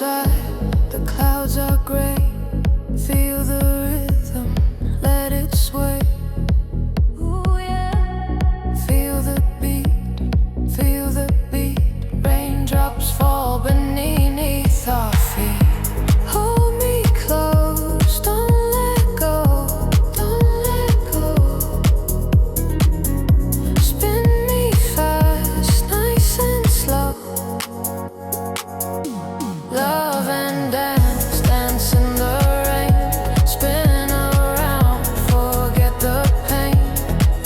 outside, the clouds are gray. Feel the rhythm, let it sway. Ooh, yeah. Feel the beat. Raindrops fall beneath our feet. Hold me close, don't let go, don't let go. Spin me fast, nice and slow. Love and dance, dance in the rain. Spin around, forget the pain.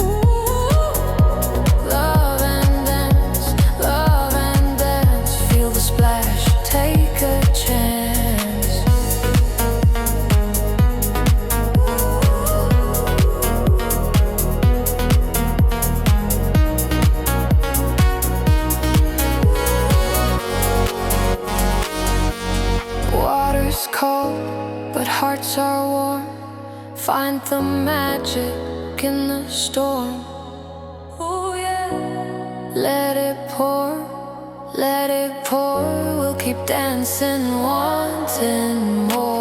Ooh. Love and dance, feel the splash, take a chance. Water's cold, but hearts are warm. Find the magic in the storm. Oh yeah. Let it pour, let it pour. We'll keep dancing, wanting more.